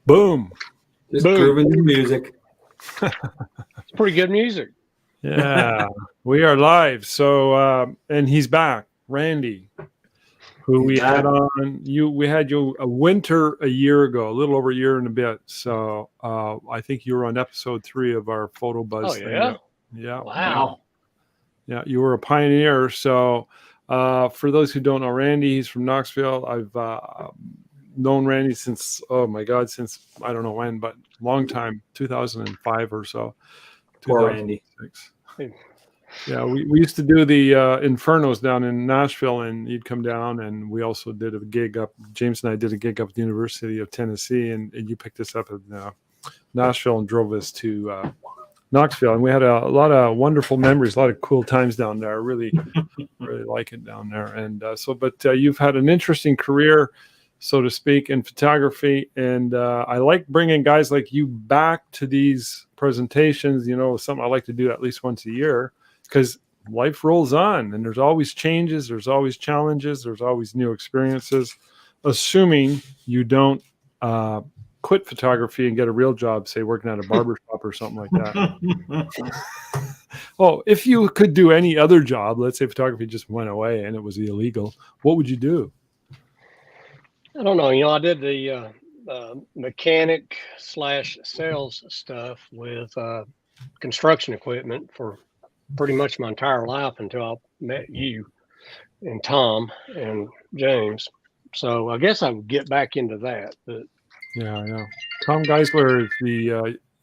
Boom. Just grooving the music. It's pretty good music. Yeah, we are live. So, and he's back, Randy, who we had on. We had you a winter a year ago, a little over a year and a bit. So, I think you were on episode 3 of our Photo Buzz thing. Yeah. Yeah. Wow. Yeah, you were a pioneer. So, for those who don't know Randy, he's from Knoxville. I've known Randy since, oh my God, since I don't know when, but long time, 2005 or so. Poor Randy. Yeah, we used to do the Infernos down in Nashville, and you'd come down, and we also did a gig up. James and I did a gig up at the University of Tennessee, and you picked us up in Nashville and drove us to Knoxville, and we had a lot of wonderful memories, a lot of cool times down there. I really, really like it down there. And but you've had an interesting career, so to speak, in photography, and I like bringing guys like you back to these presentations. You know, something I like to do at least once a year, because life rolls on, and there's always changes, there's always challenges, there's always new experiences, assuming you don't quit photography and get a real job, say working at a barber shop or something like that. Oh, if you could do any other job, let's say photography just went away and it was illegal, what would you do? I don't know. You know, I did the mechanic / sales stuff with construction equipment for pretty much my entire life until I met you and Tom and James. So I guess I would get back into that. But yeah. Tom Geisler is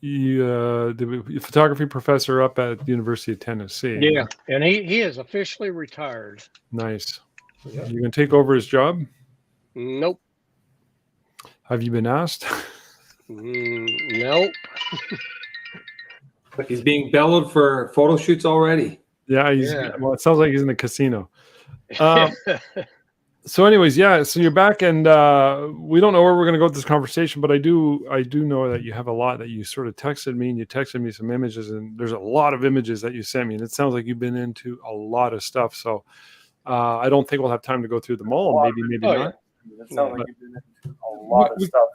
the photography professor up at the University of Tennessee. Yeah, and he is officially retired. Nice. Yeah. You gonna take over his job? Nope. Have you been asked? Nope. He's being bellowed for photo shoots already. Yeah, well, it sounds like he's in the casino. So anyways, so you're back, and we don't know where we're going to go with this conversation, but I do know that you have a lot that you sort of texted me, and you texted me some images, and there's a lot of images that you sent me, and it sounds like you've been into a lot of stuff. So I don't think we'll have time to go through them all. Maybe not. Yeah. It sounds like you've been into a lot of stuff.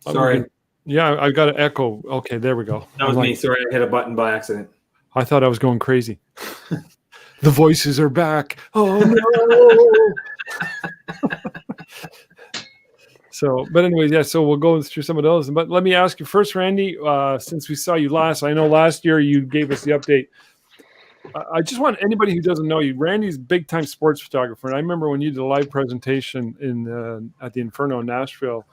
So sorry. Yeah, I got an echo. Okay, there we go. That was me. Sorry, I hit a button by accident. I thought I was going crazy. The voices are back. Oh no. But anyways, so we'll go through some of those. But let me ask you first, Randy, since we saw you last, I know last year you gave us the update. I just want anybody who doesn't know you, Randy's big time sports photographer. And I remember when you did a live presentation at the Inferno in Nashville,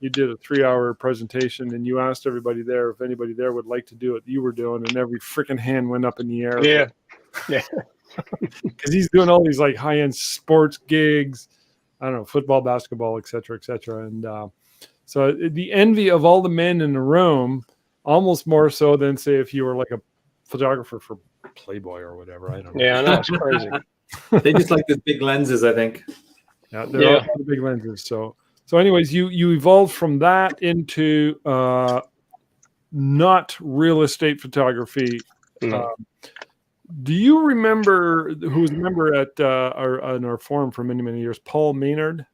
you did a 3-hour presentation, and you asked everybody there if anybody there would like to do what you were doing, and every freaking hand went up in the air. Yeah. Because he's doing all these like high-end sports gigs, I don't know, football, basketball, et cetera, and so the envy of all the men in the room, almost more so than say if you were like a photographer for Playboy or whatever. I don't know. Yeah, I know, it's crazy. They just like the big lenses, I think. Yeah, they're all the big lenses. So anyways, you evolved from that into not real estate photography. Do you remember who was a member at our forum for many, many years, Paul Maynard?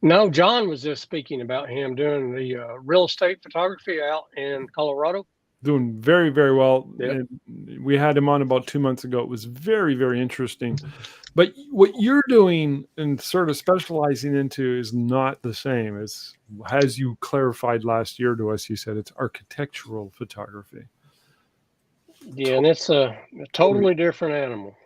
No, John was just speaking about him doing the real estate photography out in Colorado. Doing very, very well. Yep. And we had him on about 2 months ago. It was very, very interesting. But what you're doing and sort of specializing into is not the same as you clarified last year to us. You said it's architectural photography. Yeah, and it's a totally different animal.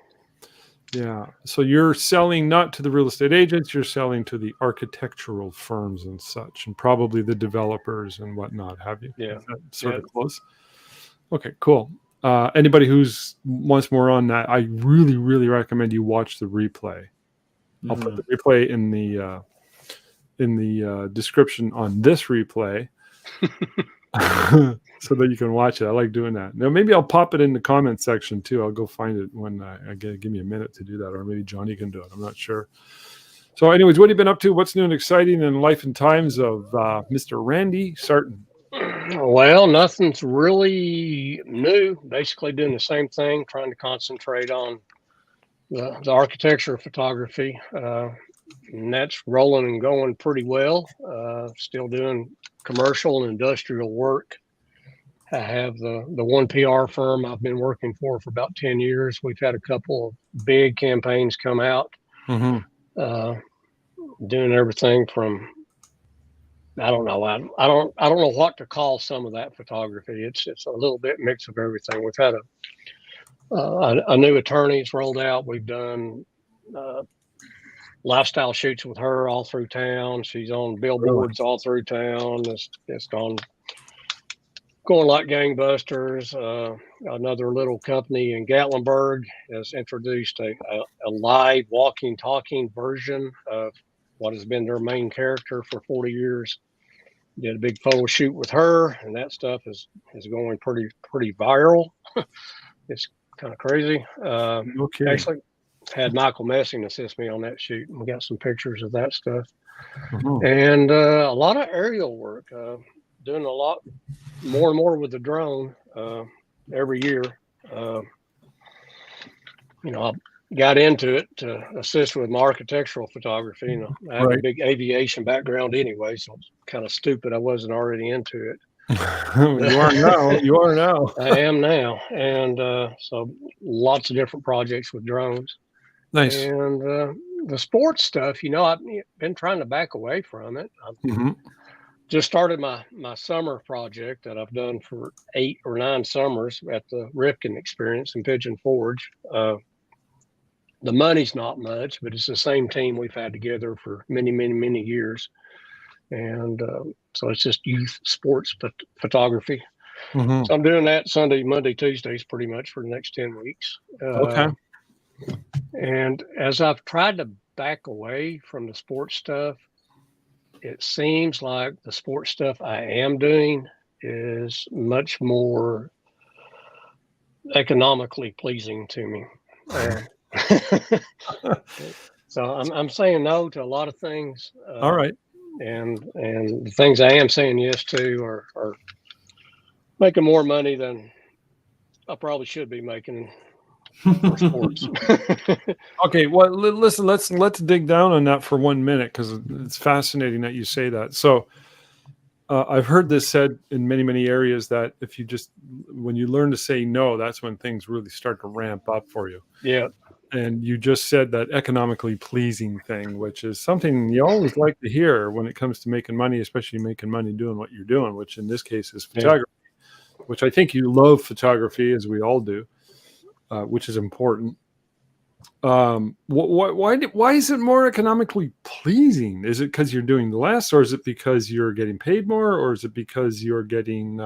Yeah. So you're selling not to the real estate agents, you're selling to the architectural firms and such, and probably the developers and whatnot, have you? Yeah. Is that sort of close? Okay, cool. Anybody who's wants more on that, I really, really recommend you watch the replay. I'll put the replay in the description on this replay. So that you can watch it. I like doing that. Now, maybe I'll pop it in the comment section too. I'll go find it when I give me a minute to do that, or maybe Johnny can do it. I'm not sure. So anyways, what have you been up to? What's new and exciting in life and times of Mr. Randy Sartin? Well, nothing's really new. Basically doing the same thing, trying to concentrate on the architecture of photography. and that's rolling and going pretty well. Still doing commercial and industrial work. I have the one PR firm I've been working for about 10 years. We've had a couple of big campaigns come out, doing everything from, I don't know. I don't know what to call some of that photography. It's a little bit mix of everything. We've had a new attorney's rolled out. We've done lifestyle shoots with her all through town. She's on billboards all through town. It's going like gangbusters. Another little company in Gatlinburg has introduced a live walking, talking version of what has been their main character for 40 years. Did a big photo shoot with her, and that stuff is going pretty viral. It's kind of crazy. Okay. Actually, had Michael Messing assist me on that shoot. We got some pictures of that stuff, and a lot of aerial work. Doing a lot more and more with the drone every year. I got into it to assist with my architectural photography. I have a big aviation background anyway, so it's kind of stupid I wasn't already into it. You are now. You are now. I am now, and so lots of different projects with drones. Nice. And the sports stuff, I've been trying to back away from it. Just started my summer project that I've done for 8 or 9 summers at the Ripken Experience in Pigeon Forge. The money's not much, but it's the same team we've had together for many, many, many years. And so it's just youth sports photography. So I'm doing that Sunday, Monday, Tuesdays pretty much for the next 10 weeks. Okay. And as I've tried to back away from the sports stuff, it seems like the sports stuff I am doing is much more economically pleasing to me. So I'm saying no to a lot of things. All right. And the things I am saying yes to are making more money than I probably should be making for sports. Okay, well, listen, let's dig down on that for 1 minute, because it's fascinating that you say that. So I've heard this said in many, many areas that when you learn to say no, that's when things really start to ramp up for you. Yeah. And you just said that economically pleasing thing, which is something you always like to hear when it comes to making money, especially making money doing what you're doing, which in this case is photography, which I think you love photography, as we all do, which is important. Why is it more economically pleasing? Is it because you're doing less, or is it because you're getting paid more, or is it because you're getting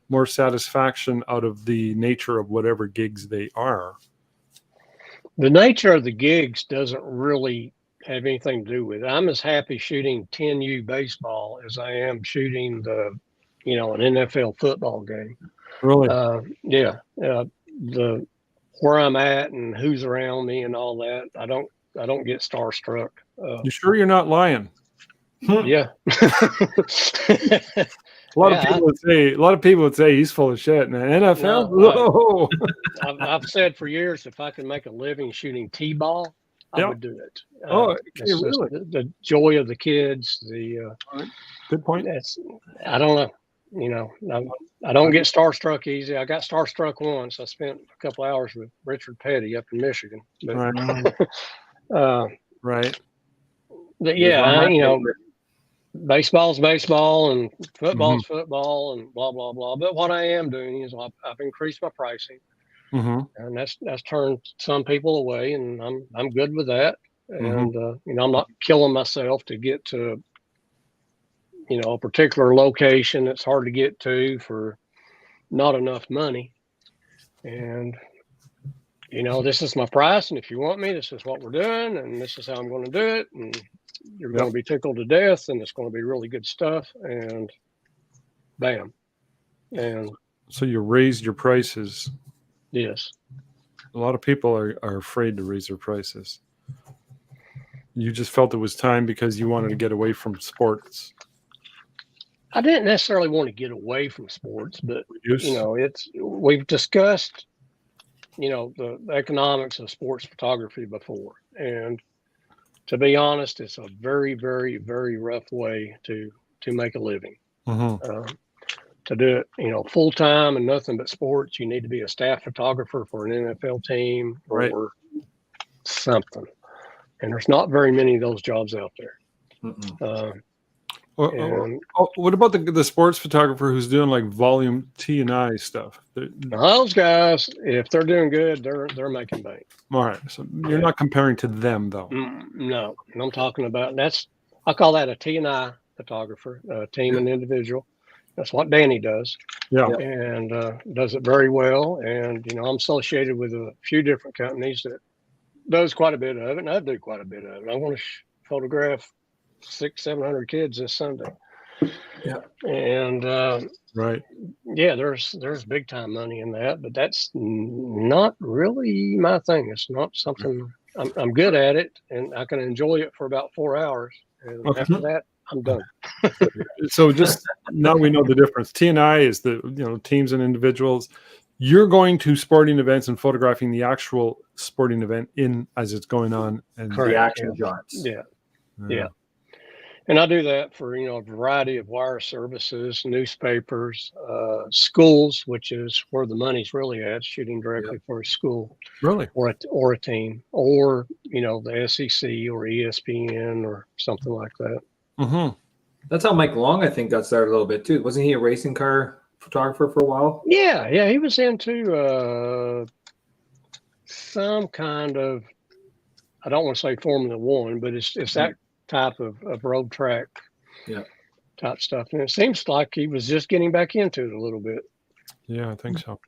more satisfaction out of the nature of whatever gigs they are? The nature of the gigs doesn't really have anything to do with it. I'm as happy shooting 10U baseball as I am shooting an NFL football game. Really? Where I'm at and who's around me and all that, I don't get starstruck. You sure you're not lying? Yeah. A lot of people would say he's full of shit. And NFL, no, I've said for years, if I can make a living shooting T-ball, I would do it. Really? The joy of the kids. Good point. I don't know. I don't get starstruck easy. I got starstruck once. I spent a couple hours with Richard Petty up in Michigan. But, right. But yeah, baseball's baseball and football's football and blah, blah, blah. But what I am doing is I've increased my pricing, and that's turned some people away, and I'm good with that. And, I'm not killing myself to get to, a particular location that's hard to get to for not enough money. And, this is my price. And if you want me, this is what we're doing. And this is how I'm going to do it. And you're going to be tickled to death, and it's going to be really good stuff. And bam. And so you raised your prices. Yes. A lot of people are afraid to raise their prices. You just felt it was time because you wanted to get away from sports. I didn't necessarily want to get away from sports, but we've discussed, the economics of sports photography before, and to be honest, it's a very, very, very rough way to make a living. To do it, full time and nothing but sports, you need to be a staff photographer for an NFL team or something. And there's not very many of those jobs out there. What about the sports photographer who's doing like volume T and I stuff? Those guys, if they're doing good, they're making bank. All right, so you're not comparing to them though. No, and I'm talking about I call that a T and I photographer, team and individual. That's what Danny does. Yeah, and does it very well. And I'm associated with a few different companies that does quite a bit of it, and I do quite a bit of it. I want to photograph 600-700 kids this Sunday. Yeah. And right. Yeah, there's big time money in that, but that's not really my thing. It's not something I'm good at it, and I can enjoy it for about 4 hours, and after that, I'm done. So just now we know the difference. T&I is the teams and individuals. You're going to sporting events and photographing the actual sporting event as it's going on, and the action shots. Yeah. And I do that for a variety of wire services, newspapers, schools, which is where the money's really at, shooting directly for a school, really, or a team, or the SEC or ESPN or something like that. That's how Mike Long, I think, got started a little bit too. Wasn't he a racing car photographer for a while? Yeah, he was into some kind of, I don't want to say Formula One, but it's that type of road track type stuff. And it seems like he was just getting back into it a little bit. Yeah, I think so.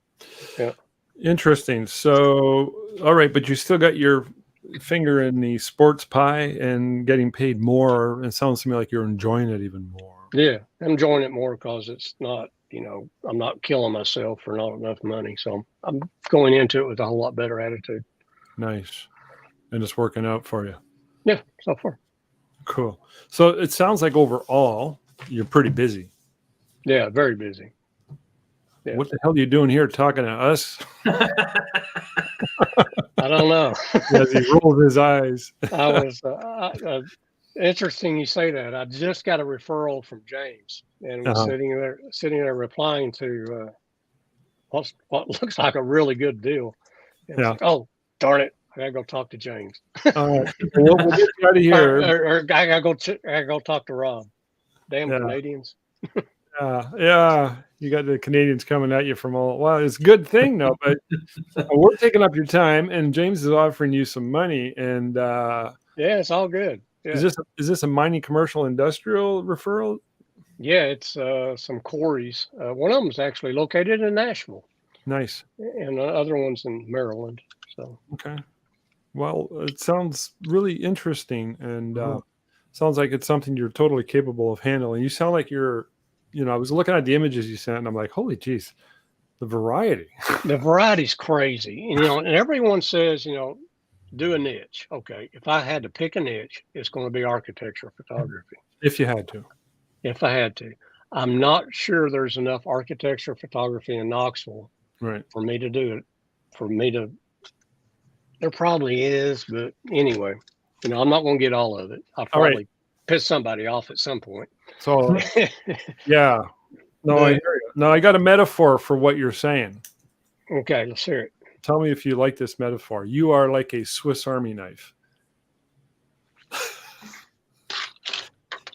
Yeah. Interesting. So, all right, but you still got your finger in the sports pie and getting paid more. It sounds to me like you're enjoying it even more. Yeah, I'm enjoying it more because it's not, I'm not killing myself for not enough money. So I'm going into it with a whole lot better attitude. Nice. And it's working out for you. Yeah, so far. Cool. So it sounds like overall you're pretty busy. Yeah, very busy. Yeah. What the hell are you doing here talking to us? I don't know. As he rolls his eyes. I was interesting you say that. I just got a referral from James, and was sitting there replying to what looks like a really good deal. And yeah. Like, oh, darn it! I gotta go talk to James. We'll get you out of here. or I gotta go talk to Rob. Damn Canadians. Yeah. You got the Canadians coming at you from all. Well, it's a good thing though, but we're taking up your time, and James is offering you some money, and yeah, it's all good. Yeah. Is this a mining commercial industrial referral? Yeah, it's some quarries. One of them is actually located in Nashville. Nice. And the other one's in Maryland. So okay. Well, it sounds really interesting, and sounds like it's something you're totally capable of handling. You sound like you're. I was looking at the images you sent, and I'm like, holy geez, the variety. The variety's crazy. And everyone says, do a niche. Okay, if I had to pick a niche, it's going to be architecture photography. If you had to. If I had to. I'm not sure there's enough architecture photography in Knoxville for me to do it. There probably is, but anyway, I'm not going to get all of it. I'll probably piss somebody off at some point. So, yeah. No, I hear you. No, I got a metaphor for what you're saying. Okay, let's hear it. Tell me if you like this metaphor. You are like a Swiss Army knife.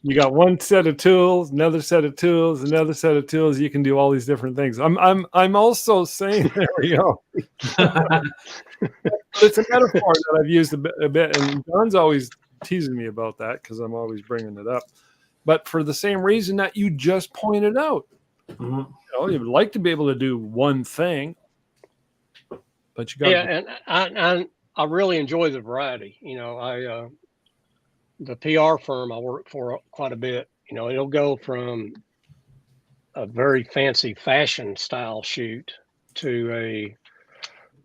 You got one set of tools, another set of tools, another set of tools. You can do all these different things. I'm also saying, there we go. It's a metaphor that I've used a bit, and John's always teasing me about that because I'm always bringing it up. But for the same reason that you just pointed out, you would like to be able to do one thing, but you got and I really enjoy the variety. The PR firm I work for quite a bit. It'll go from a very fancy fashion style shoot to a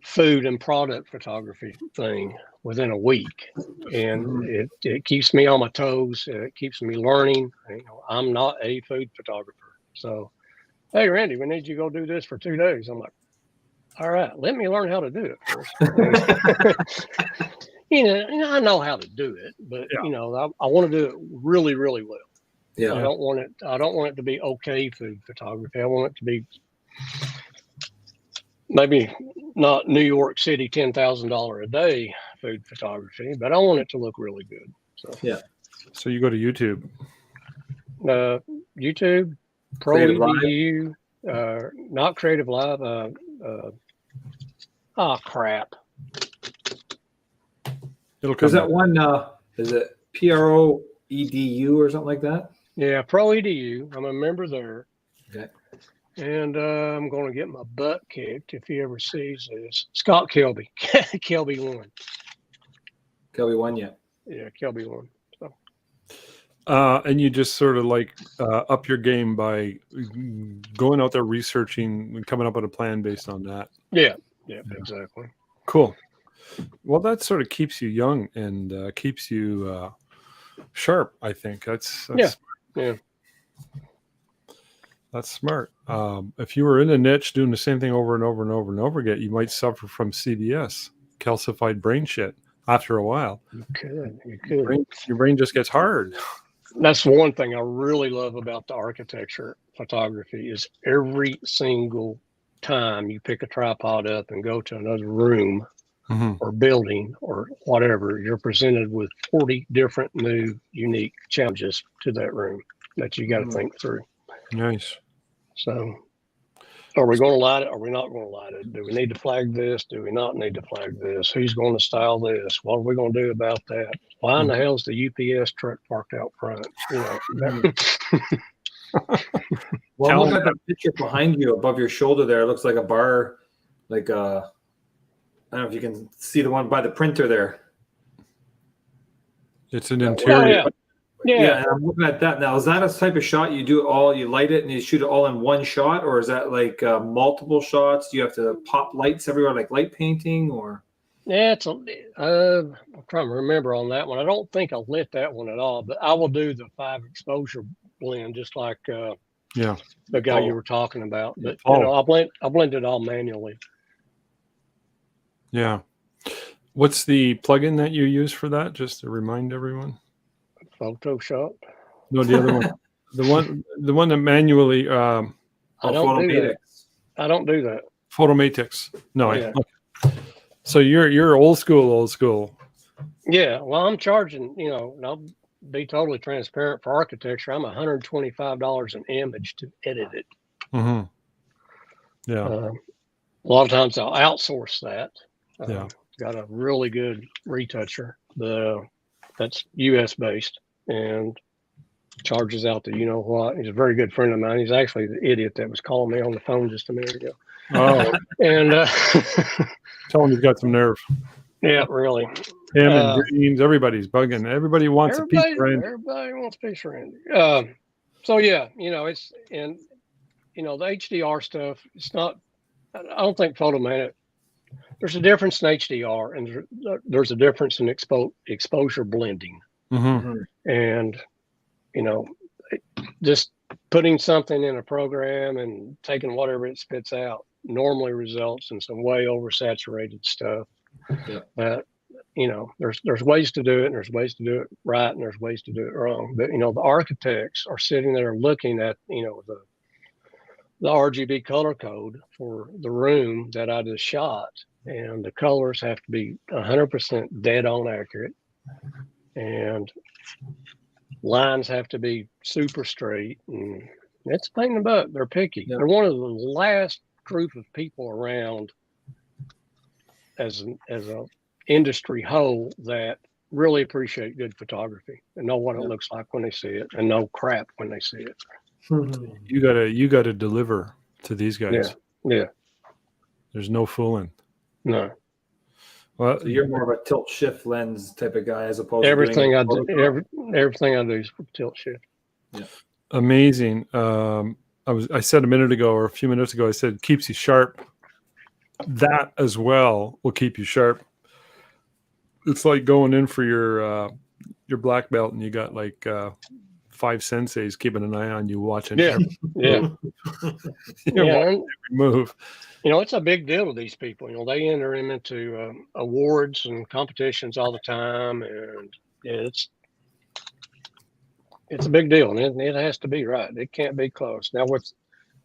food and product photography thing within a week, and it keeps me on my toes. It keeps me learning. I'm not a food photographer, so hey, Randy, we need you to go do this for 2 days. I'm like, all right, let me learn how to do it first. I know how to do it, but Yeah. I want to do it really, really well. Yeah. I don't want it to be okay food photography. I want it to be maybe not New York City $10,000 a day food photography, but I want it to look really good. So Yeah. So you go to YouTube. YouTube, Pro Creative Live? EDU, not Creative Live. Crap. It'll There's come that up. one, is it PROEDU or something like that? Yeah, Pro EDU. I'm a member there. Okay. And I'm going to get my butt kicked if he ever sees this. Scott Kelby. Kelby1. Kelby one, yeah. Yeah, Kelby1. So. And you just sort of like up your game by going out there researching and coming up with a plan based on that. Yeah, exactly. Cool. Well, that sort of keeps you young and keeps you sharp. I think that's Yeah. That's smart. If you were in a niche doing the same thing over and over and over and over again, you might suffer from CBS, calcified brain shit, after a while. You could. Your brain just gets hard. That's one thing I really love about the architecture photography is every single time you pick a tripod up and go to another room or building or whatever, you're presented with 40 different new, unique challenges to that room that you got to think through. Nice. So are we going to light it? Are we not going to light it? Do we need to flag this? Do we not need to flag this? Who's going to style this? What are we going to do about that? Why in the hell is the UPS truck parked out front? Well, look at that picture behind you above your shoulder there. It looks like a bar, like I don't know if you can see the one by the printer there. It's an interior. Yeah. And I'm looking at that now. Is that a type of shot you do you light it and you shoot it all in one shot, or is that like multiple shots? Do you have to pop lights everywhere, like light painting, or? Yeah, I'm trying to remember on that one. I don't think I lit that one at all, but I will do the 5 exposure blend, just like the guy you were talking about. But I blend it all manually. Yeah. What's the plugin that you use for that? Just to remind everyone. Photoshop. No, the other one. The one that manually. I don't do that. I don't do that. Photomatix. No. Yeah. So you're old school. Yeah. Well, I'm charging. I'll be totally transparent for architecture. I'm $125 an image to edit it. Yeah. A lot of times I'll outsource that. Got a really good retoucher. That's US based and charges out the what. He's a very good friend of mine. He's actually the idiot that was calling me on the phone just a minute ago. Oh, and tell him he's got some nerve. Yeah, really. Him and Dreams, everybody's bugging. Everybody wants a piece of Randy. Everybody wants a piece of Randy. So yeah, it's and the HDR stuff. It's not. I don't think Photomatic. There's a difference in HDR and there's a difference in exposure blending. And, just putting something in a program and taking whatever it spits out normally results in some way oversaturated stuff. Yeah. That, there's ways to do it and there's ways to do it right and there's ways to do it wrong. But, the architects are sitting there looking at, the RGB color code for the room that I just shot. And the colors have to be 100% dead on accurate. And lines have to be super straight. And it's a pain in the butt. They're picky. They're one of the last group of people around as a industry whole that really appreciate good photography and know what it looks like when they see it and know crap when they see it. You gotta deliver to these guys. Yeah. There's no fooling. No. Well, so you're more of a tilt shift lens type of guy as opposed everything to I do. Everything I do is tilt shift. Yeah. Amazing. I said a minute ago or a few minutes ago, I said keeps you sharp. That as well will keep you sharp. It's like going in for your black belt and you got like 5 senseis keeping an eye on you, watching Yeah, yeah, yeah. every And, move. it's a big deal to these people. They enter them into awards and competitions all the time, and it's a big deal, and it has to be right. It can't be close. Now with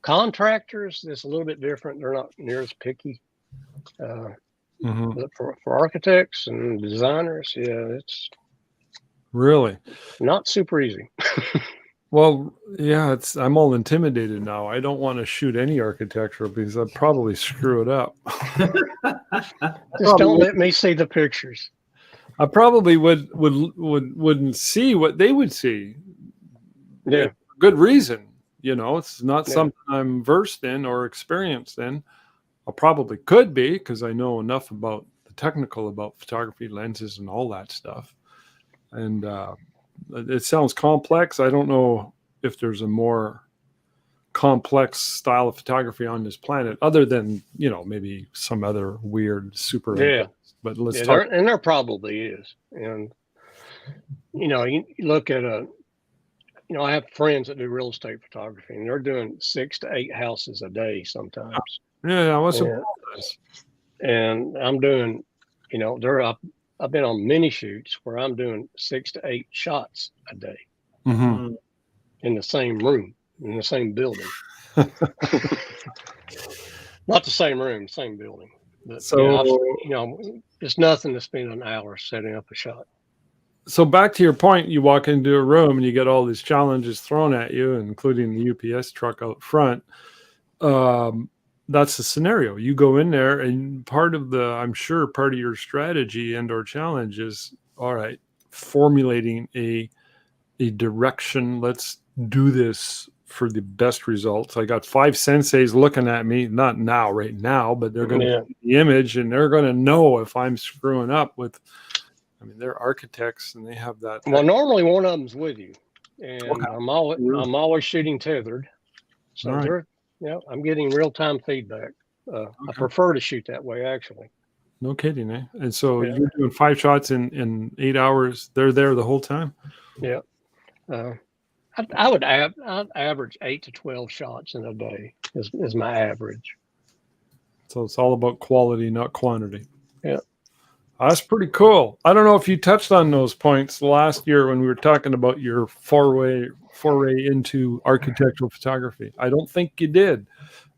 contractors, it's a little bit different. They're not near as picky. But for architects and designers, yeah, it's Really. not super easy. Well, yeah, I'm all intimidated now. I don't want to shoot any architectural because I'd probably screw it up. Just don't let me see the pictures. I probably wouldn't see what they would see. Yeah. Good reason. It's not something I'm versed in or experienced in. I probably could be because I know enough about the technical about photography, lenses, and all that stuff. And it sounds complex. I don't know if there's a more complex style of photography on this planet other than, maybe some other weird super. Yeah. But let's talk. And there probably is. And, you look at I have friends that do real estate photography, and they're doing 6 to 8 houses a day sometimes. Yeah, what's and I'm doing, I've been on mini shoots where I'm doing 6 to 8 shots a day in the same room, in the same building. Not the same room, same building. But it's nothing to spend an hour setting up a shot. So back to your point, you walk into a room and you get all these challenges thrown at you, including the UPS truck out front. That's the scenario. You go in there, and I'm sure part of your strategy and or challenge is, all right, formulating a direction. Let's do this for the best results. I got 5 senseis looking at me, not right now, but they're going to see the image and they're going to know if I'm screwing up with. They're architects and they have that. Well, normally one of them's with you, and I'm always shooting tethered, so I'm getting real time feedback. I prefer to shoot that way, actually. No kidding, eh? And so you're doing 5 shots in 8 hours. They're there the whole time. Yeah, I'd average 8 to 12 shots in a day is my average. So it's all about quality, not quantity. Yeah. That's pretty cool. I don't know if you touched on those points last year when we were talking about your foray into architectural photography. I don't think you did,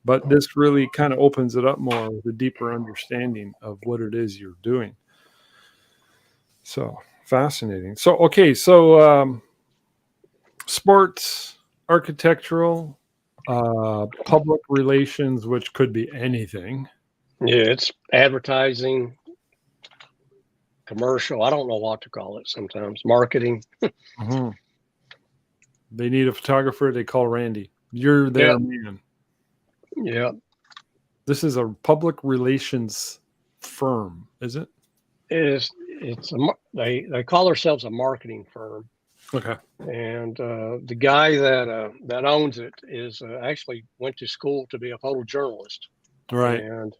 but this really kind of opens it up more with a deeper understanding of what it is you're doing. So fascinating. So, sports, architectural, public relations, which could be anything. Yeah, it's advertising, commercial. I don't know what to call it sometimes. Marketing. They need a photographer. They call Randy. You're their man. Yeah. This is a public relations firm, is it? It's they call themselves a marketing firm. Okay. And the guy that owns it is actually went to school to be a photojournalist. Right. And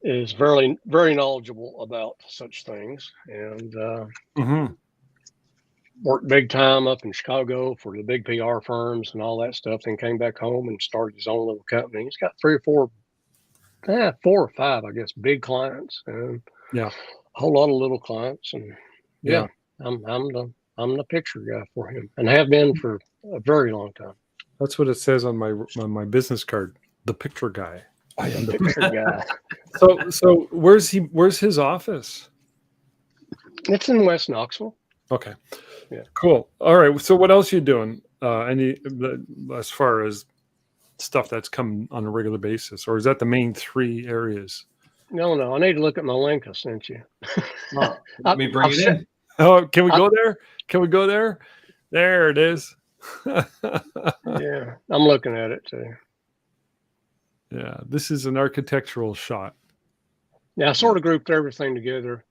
is very, very knowledgeable about such things, and worked big time up in Chicago for the big PR firms and all that stuff. Then came back home and started his own little company. He's got 4 or 5, I guess, big clients, and a whole lot of little clients. And I'm the picture guy for him, and have been for a very long time. That's what it says on my business card. The picture guy. I am the picture guy. So where's his office? It's in West Knoxville. Okay. Yeah. Cool. All right. So what else are you doing? As far as stuff that's come on a regular basis, or is that the main 3 areas? No. I need to look at my link I sent you. Let me bring it in. Oh, can we go there? Can we go there? There it is. Yeah, I'm looking at it too. Yeah, this is an architectural shot. Yeah, I sort of grouped everything together.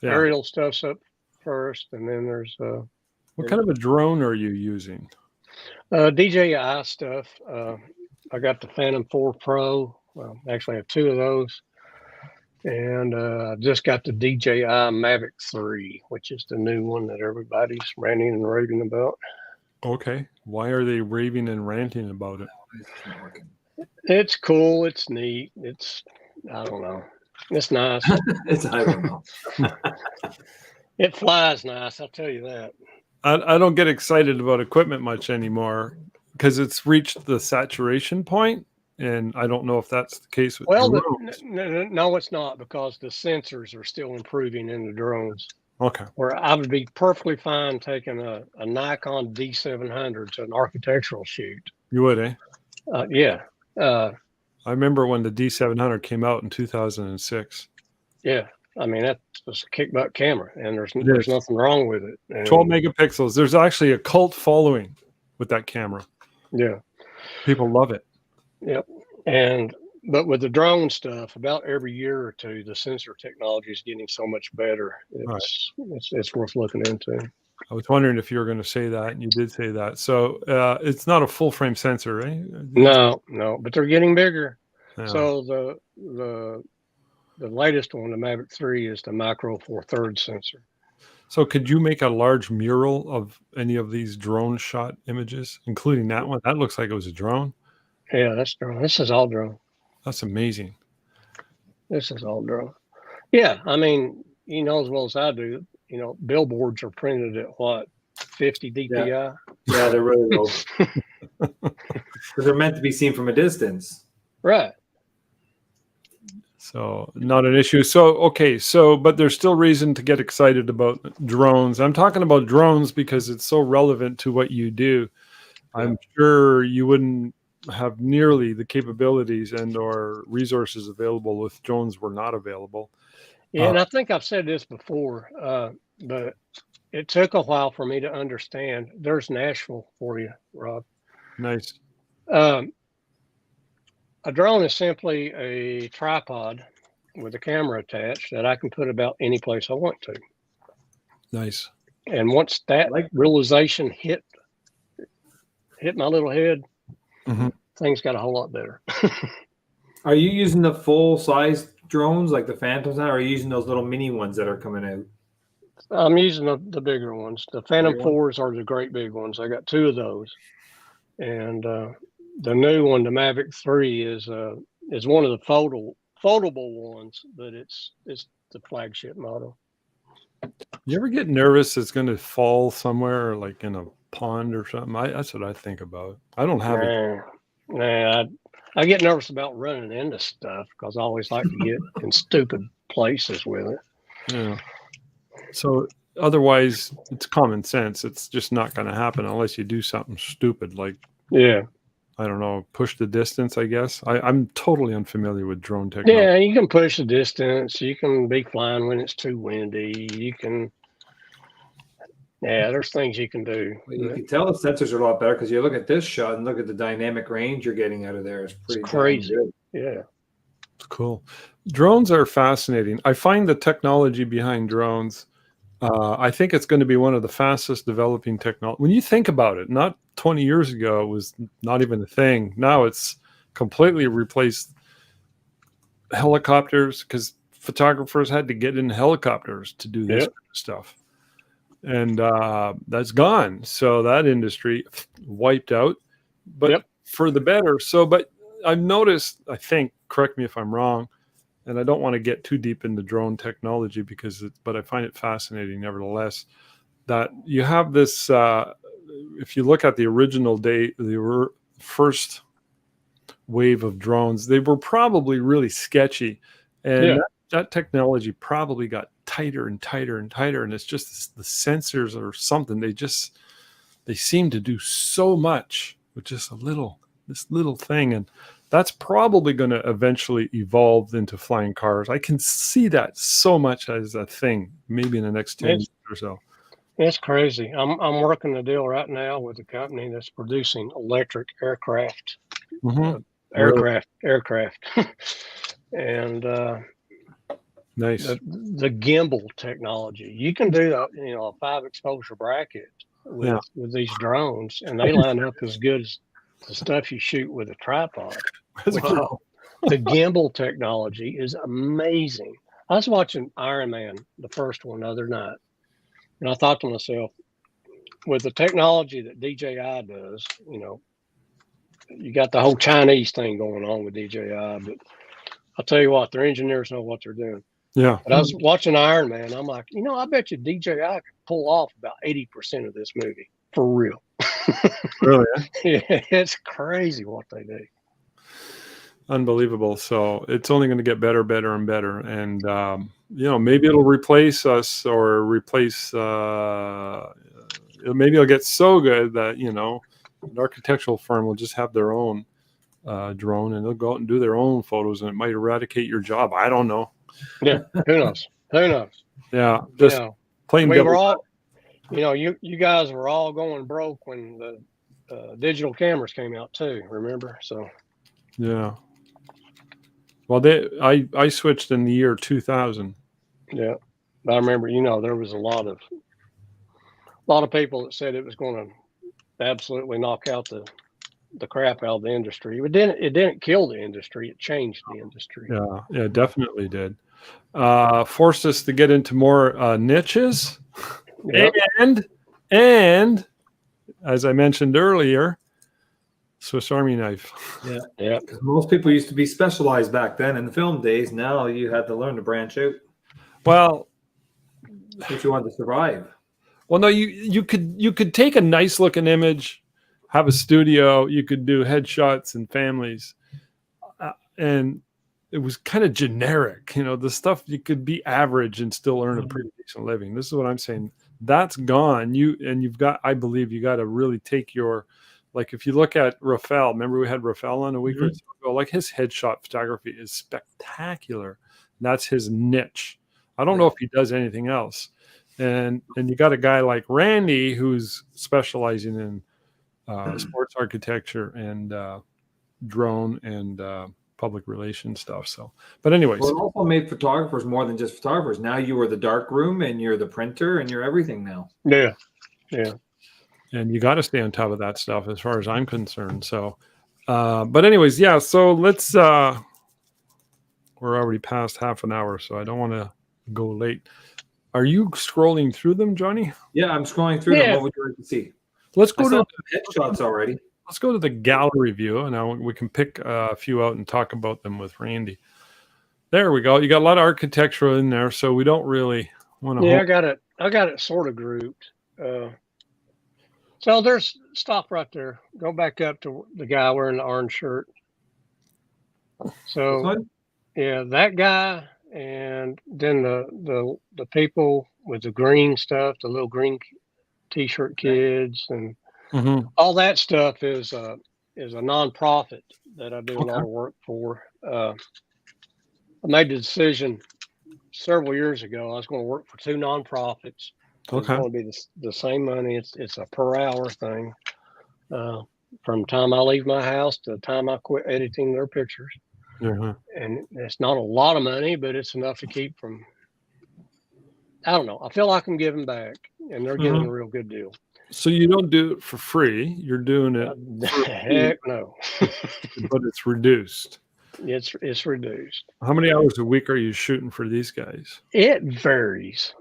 Aerial stuff's up first, and then there's what kind of a drone are you using? DJI stuff. I got the Phantom 4 Pro. Well, actually I have 2 of those. And I just got the DJI Mavic 3, which is the new one that everybody's ranting and raving about. Okay. Why are they raving and ranting about it? It's cool. It's neat. I don't know. It's nice. I don't know. It flies nice. I'll tell you that. I don't get excited about equipment much anymore because it's reached the saturation point, and I don't know if that's the case with Well, drones. no, it's not, because the sensors are still improving in the drones. Okay. Where I would be perfectly fine taking a Nikon D700 to an architectural shoot. You would, eh? Yeah. I remember when the D700 came out in 2006. Yeah. I mean, that was a kick butt camera, and there's is. nothing wrong with it. And 12 megapixels. There's actually a cult following with that camera. yeah. People love it. Yep. But with the drone stuff, about every year or two, the sensor technology is getting so much better. It's worth looking into. I was wondering if you were going to say that, and you did say that. So it's not a full frame sensor, right? No, but they're getting bigger. Yeah. So the latest one, the Mavic 3, is the micro 4/3 sensor. So could you make a large mural of any of these drone shot images, including that one? That looks like it was a drone. Yeah, that's drone. This is all drone. That's amazing. This is all drone. Yeah, I mean, you know as well as I do, billboards are printed at what, 50 DPI? Yeah, they're really low. Because they're meant to be seen from a distance. Right. So not an issue. So, okay. So, but there's still reason to get excited about drones. I'm talking about drones because it's so relevant to what you do. Yeah. I'm sure you wouldn't have nearly the capabilities and or resources available if drones were not available. Yeah, and I think I've said this before, but it took a while for me to understand. There's Nashville for you, Rob. Nice. A drone is simply a tripod with a camera attached that I can put about any place I want to. Nice. And once that realization hit my little head, things got a whole lot better. Are you using the full size drones like the Phantoms now, or are you using those little mini ones that are coming out? I'm using the bigger ones. The Phantom 4s are the great big ones. I got 2 of those. And the new one, the Mavic 3, is one of the foldable ones, but it's the flagship model. You ever get nervous it's going to fall somewhere, like in a pond or something? That's what I think about. I don't have it. Nah, I get nervous about running into stuff because I always like to get in stupid places with it. Yeah. So otherwise, it's common sense. It's just not going to happen unless you do something stupid, like I don't know, push the distance, I guess. I'm totally unfamiliar with drone technology. Yeah, you can push the distance. You can be flying when it's too windy. You can, there's things you can do. Well, you can tell the sensors are a lot better because you look at this shot and look at the dynamic range you're getting out of there. It's pretty crazy. good. Yeah. Cool. Drones are fascinating. I find the technology behind drones, I think it's going to be one of the fastest developing technology. When you think about it, not 20 years ago, it was not even a thing. Now it's completely replaced helicopters because photographers had to get in helicopters to do this kind of stuff. And that's gone. So that industry wiped out, but for the better. So, but I've noticed, I think, correct me if I'm wrong, and I don't want to get too deep into drone technology but I find it fascinating nevertheless, that you have this, if you look at the original the first wave of drones, they were probably really sketchy. And that technology probably got tighter and tighter and tighter. And it's just the sensors or something. They seem to do so much with just this little thing. And that's probably going to eventually evolve into flying cars. I can see that so much as a thing, maybe in the next 10 years or so. It's crazy. I'm working a deal right now with a company that's producing electric aircraft. Aircraft. And nice. The gimbal technology. You can do a 5-exposure bracket with these drones, and they line up as good as the stuff you shoot with a tripod. Wow. The gimbal technology is amazing. I was watching Iron Man, the first one, the other night, and I thought to myself, with the technology that DJI does, you know, you got the whole Chinese thing going on with DJI, but I'll tell you what, their engineers know what they're doing. Yeah. But I was watching Iron Man. I'm like, you know, I bet you DJI could pull off about 80% of this movie for real. Really? Yeah, it's crazy what they do. Unbelievable. So it's only going to get better, better, and better. And, you know, maybe it'll replace us or replace, maybe it'll get so good that, you know, an architectural firm will just have their own drone and they'll go out and do their own photos and it might eradicate your job. I don't know. Yeah, who knows? Who knows? Yeah, just You know, plain we were devil. all, you know, you guys were all going broke when the digital cameras came out too. Remember? So Yeah. Well, I switched in the year 2000. yeah, I remember. You know, there was a lot of people that said it was going to absolutely knock out the crap out of the industry. It didn't kill the industry. It changed the industry. Yeah, yeah, definitely did. Forced us to get into more niches. Yep. And as I mentioned earlier, Swiss Army knife. Yeah. Yeah. Because most people used to be specialized back then in the film days. Now you had to learn to branch out Well, if you wanted to survive. well, no, you could take a nice looking image, have a studio, you could do headshots and families, and it was kind of generic. You know, the stuff you could be average and still earn a pretty decent living. This is what I'm saying. That's gone. You've got, I believe you got to really take your, like if you look at Rafael, remember we had Rafael on a week or so ago, like his headshot photography is spectacular. That's his niche. I don't know if he does anything else. And you got a guy like Randy who's specializing in sports architecture and drone and public relations stuff. So, but anyways, Well, it also made photographers more than just photographers. Now you are the dark room and you're the printer and you're everything now. Yeah. Yeah. and you got to stay on top of that stuff as far as I'm concerned. So, but anyways, yeah. So let's. We're already past half an hour, so I don't want to go late. Are you scrolling through them, Johnny? Yeah, I'm scrolling through them. What would you like to see? Let's I go saw to the headshots already. let's go to the gallery view, and now we can pick a few out and talk about them with Randy. There we go. You got a lot of architecture in there, so we don't really want to. Yeah, I got it sort of grouped. So there's stop right there. Go back up to the guy wearing the orange shirt. So yeah, that guy, and then the people with the green stuff, the little green t-shirt kids, and all that stuff is a nonprofit that I do a lot of work for. I made the decision several years ago. I was going to work for two nonprofits. It's going to be the same money. It's a per hour thing. From the time I leave my house to the time I quit editing their pictures. And it's not a lot of money, but it's enough to keep from, I don't know. I feel like I'm giving back, and they're getting a real good deal. So you don't do it for free. You're doing it. Heck no. But it's reduced. It's reduced. How many hours a week are you shooting for these guys? It varies.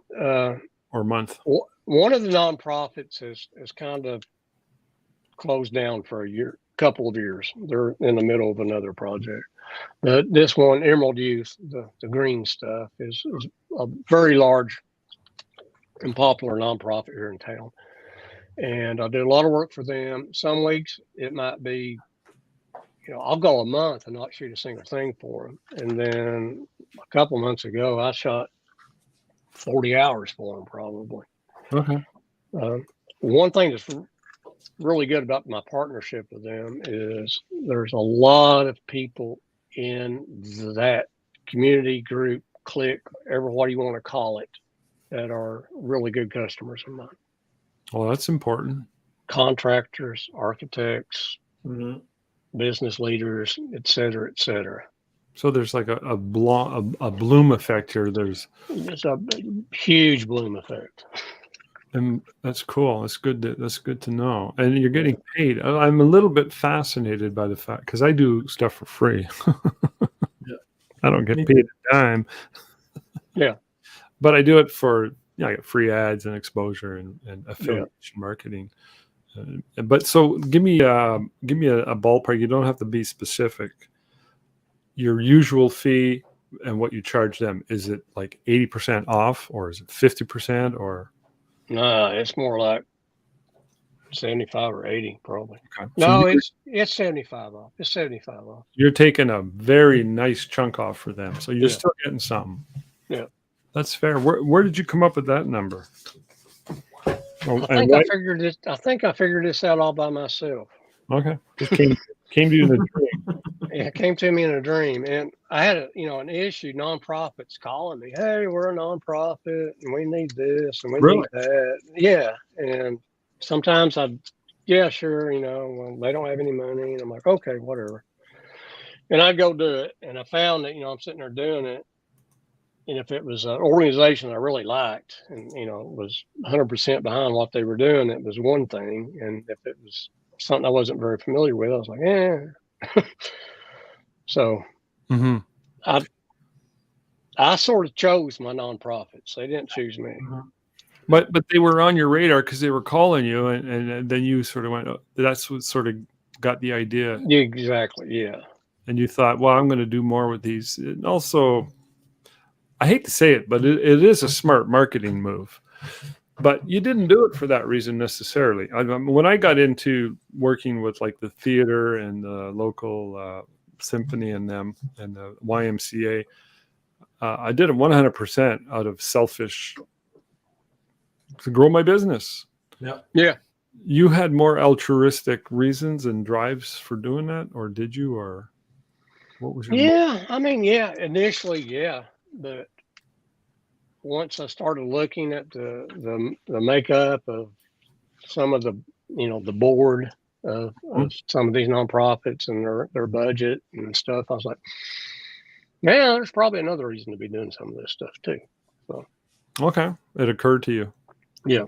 Or month? One of the nonprofits has kind of closed down for a couple of years. They're in the middle of another project. But this one, Emerald Youth, the green stuff, is a very large and popular nonprofit here in town. And I do a lot of work for them. Some weeks it might be, I'll go a month and not shoot a single thing for them. And then a couple months ago, I shot 40 hours for them probably. Okay. One thing that's really good about my partnership with them is there's a lot of people in that community group, clique, what you want to call it, that are really good customers of mine. Well, that's important. Contractors, architects, business leaders, et cetera, et cetera. So there's like a bloom effect here. There's a huge bloom effect. And that's cool. That's good to know. And you're getting paid. I'm a little bit fascinated by the fact, because I do stuff for free. I don't get paid a dime. Yeah. But I do it for yeah, I get free ads and exposure and affiliation marketing. But so give me a ballpark. You don't have to be specific. Your usual fee and what you charge them, is it like 80% off, or is it 50%, or? No, it's more like 75 or 80 probably. Okay. No, So it's 75 off. It's 75 off. you're taking a very nice chunk off for them, so you're still getting something. Yeah, that's fair. Where did you come up with that number? I think I figured this out all by myself. Okay, just came to you in a dream. Yeah, it came to me in a dream, and I had an issue. Nonprofits calling me, hey, we're a nonprofit, and we need this, and we need that. Yeah, and sometimes yeah, sure, well, they don't have any money, and I'm like, okay, whatever. And I'd go do it, and I found that I'm sitting there doing it, and if it was an organization I really liked, and was 100% behind what they were doing, it was one thing, and if it was something I wasn't very familiar with, I was like, So I sort of chose my nonprofits. They didn't choose me. But they were on your radar because they were calling you, and then you sort of went, oh, that's what sort of got the idea. Exactly, yeah. And you thought, well, I'm going to do more with these. And also, I hate to say it, but it is a smart marketing move. But you didn't do it for that reason necessarily. When I got into working with like the theater and the local symphony and them and the YMCA, I did it 100% out of selfish to grow my business. Yeah. You had more altruistic reasons and drives for doing that, or did you, or what was your? Initially, yeah, but once I started looking at the makeup of some of the the board of some of these nonprofits and their budget and stuff, I was like, man, there's probably another reason to be doing some of this stuff too. So okay, it occurred to you. Yeah,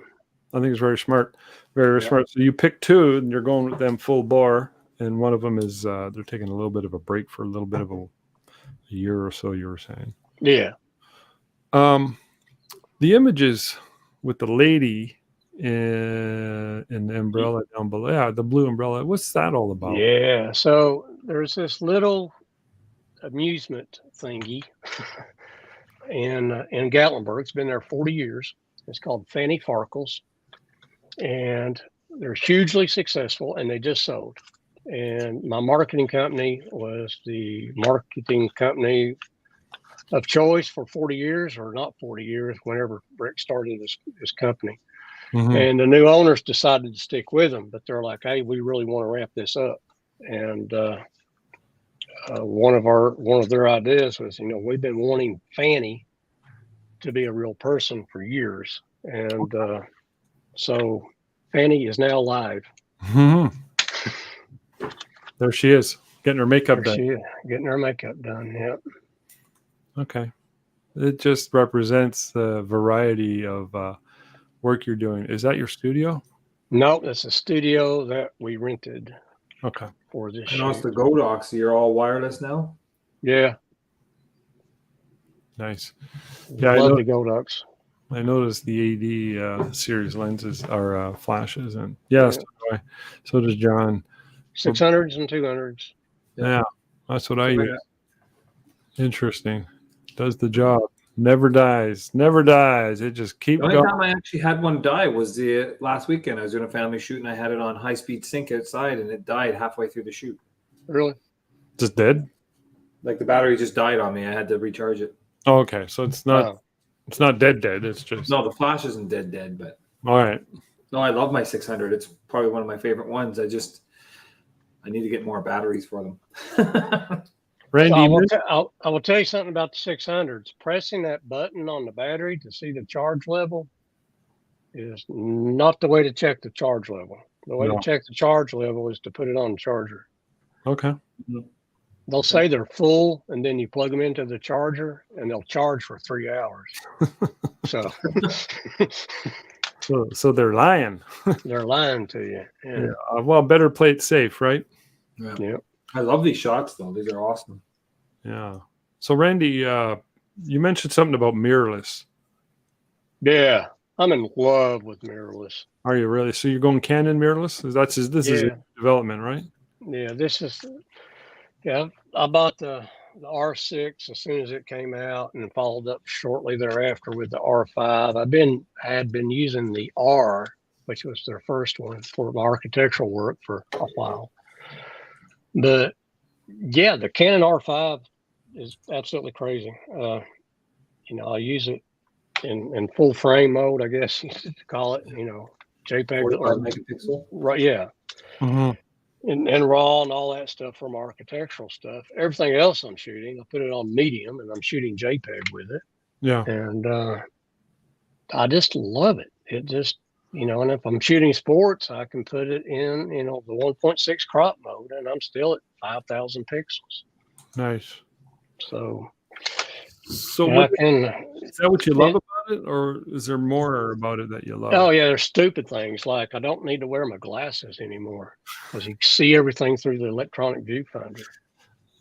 I think it's very smart, very smart. So you pick two, and you're going with them full bore, and one of them is they're taking a little bit of a break for a little bit of a year or so. You were saying, yeah. The images with the lady in the umbrella down below, the blue umbrella. What's that all about? Yeah, so there's this little amusement thingy in Gatlinburg. It's been there 40 years. It's called Fanny Farkle's, and they're hugely successful, and they just sold. And my marketing company was the marketing company of choice for 40 years, or not 40 years, whenever Rick started his company. And the new owners decided to stick with them, but they're like, hey, we really want to wrap this up. And one of their ideas was, we've been wanting Fanny to be a real person for years. And so Fanny is now live. There she is, getting her makeup done. Getting her makeup done, yeah. Okay. It just represents the variety of work you're doing. Is that your studio? No, it's a studio that we rented. Okay. For this and also the Godox, you're all wireless now? Yeah. Nice. Yeah, I love the Godox. I noticed the AD series lenses are flashes, and so does John. 600s and 200s. Yeah, that's what I use. Interesting. Does the job. Never dies. It just keeps going. The only time I actually had one die was the last weekend. I was doing a family shoot, and I had it on high-speed sync outside, and it died halfway through the shoot. Really? Just dead? Like the battery just died on me. I had to recharge it. Oh, okay. So it's not it's not dead. It's just no. The flash isn't dead, but all right. No, I love my 600. It's probably one of my favorite ones. I need to get more batteries for them. Randy, so I will tell you something about the 600s. Pressing that button on the battery to see the charge level is not the way to check the charge level. The way to check the charge level is to put it on the charger. Okay. They'll say they're full, and then you plug them into the charger, and they'll charge for 3 hours. So they're lying. They're lying to you. Yeah. Well, better play it safe, right? Yeah. Yep. I love these shots, though. These are awesome. Yeah. So, Randy, you mentioned something about mirrorless. Yeah, I'm in love with mirrorless. Are you really? So you're going Canon mirrorless? This is Yeah. a development, right? Yeah, I bought the R6 as soon as it came out, and followed up shortly thereafter with the R5. Had been using the R, which was their first one, for architectural work for a while. But yeah, the Canon R5 is absolutely crazy. I use it in full frame mode, I guess you could call it. JPEG 45 or megapixel. right, yeah. Mm-hmm. And raw and all that stuff from architectural stuff. Everything else I'm shooting, I put it on medium, and I'm shooting JPEG with it. Yeah. And I just love it. It just, and if I'm shooting sports, I can put it in, the 1.6 crop mode, and I'm still at 5,000 pixels. Nice. So Is that what you love about it, or is there more about it that you love? Oh yeah, there's stupid things like I don't need to wear my glasses anymore because you can see everything through the electronic viewfinder.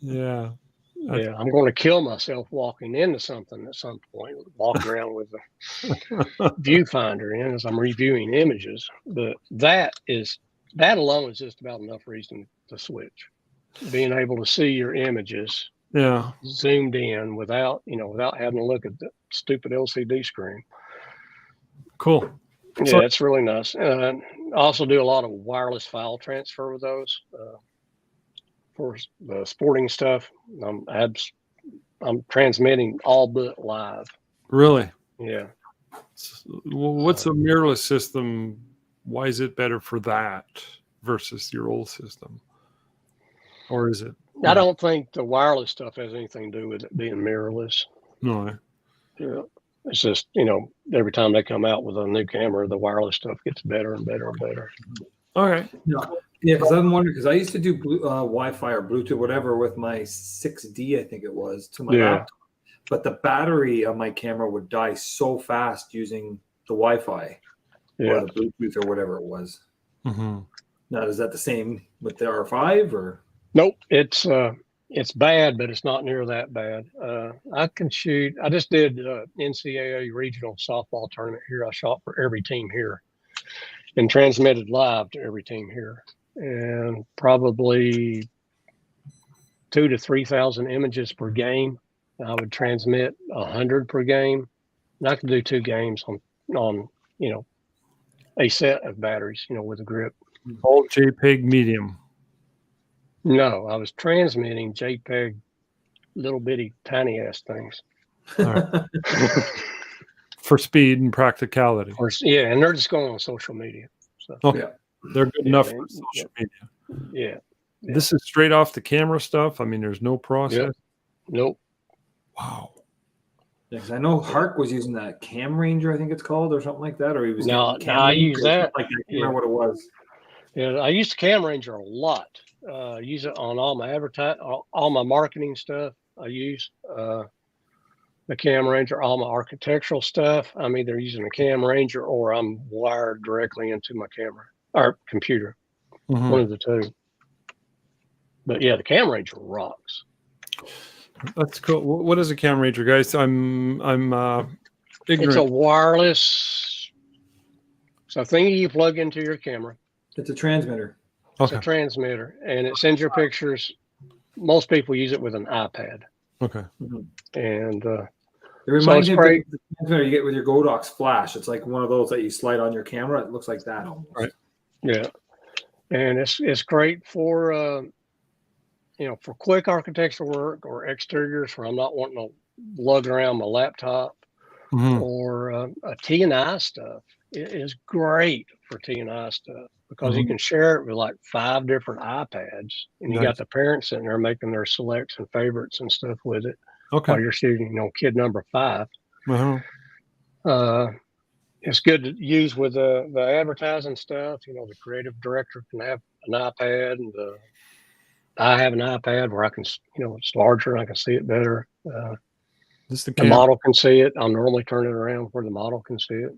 Yeah. Yeah, I'm going to kill myself walking into something at some point, walking around with the viewfinder in as I'm reviewing images. But that alone is just about enough reason to switch. Being able to see your images zoomed in without having to look at the stupid LCD screen. Cool. Yeah, it's really nice. I also do a lot of wireless file transfer with those. For the sporting stuff, I'm transmitting all but live. Really? Yeah. What's a mirrorless system? Why is it better for that versus your old system? Or is it? I don't think the wireless stuff has anything to do with it being mirrorless. No. Yeah. It's just, every time they come out with a new camera, the wireless stuff gets better and better and better. All right. Yeah, because I'm wondering, because I used to do Wi-Fi or Bluetooth, whatever, with my 6D, I think it was, to my laptop. But the battery on my camera would die so fast using the Wi-Fi or the Bluetooth or whatever it was. Mm-hmm. Now, is that the same with the R5 or? Nope, it's bad, but it's not near that bad. I can shoot. I just did NCAA regional softball tournament here. I shot for every team here and transmitted live to every team here, and probably 2,000 to 3,000 images per game. I would transmit 100 per game, and I could do 2 games on a set of batteries, with a grip. All JPEG medium. No, I was transmitting JPEG, little bitty tiny ass things. All right. For speed and practicality. And they're just going on social media. So they're good enough for social media. Yeah. This is straight off the camera stuff. I mean, there's no process. Yep. Nope. Wow. Yeah, because I know Hark was using that Cam Ranger, I think it's called, or something like that, or he was. No, I use that. I can't remember what it was. Yeah, I use the Cam Ranger a lot. Use it on all my all my marketing stuff. I use the Cam Ranger, all my architectural stuff. I'm either using the Cam Ranger or I'm wired directly into my camera or computer. Mm-hmm. One of the two. But yeah, the Cam Ranger rocks. That's cool. What is a Cam Ranger, guys? I'm ignorant. It's a wireless. So a thing you plug into your camera. It's a transmitter. It's a transmitter, and it sends your pictures. Most people use it with an iPad. Okay. And it reminds me of the transmitter you get with your Godox flash. It's like one of those that you slide on your camera. It looks like that almost. Right. Yeah. And it's great for for quick architectural work or exteriors where I'm not wanting to lug around my laptop, or a T&I stuff. It is great for T&I stuff because you can share it with like 5 different iPads, and you got the parents sitting there making their selects and favorites and stuff with it while you're shooting, kid number 5. It's good to use with the advertising stuff. The creative director can have an iPad, and I have an iPad where I can, it's larger and I can see it better. The model can see it. I'll normally turn it around where the model can see it.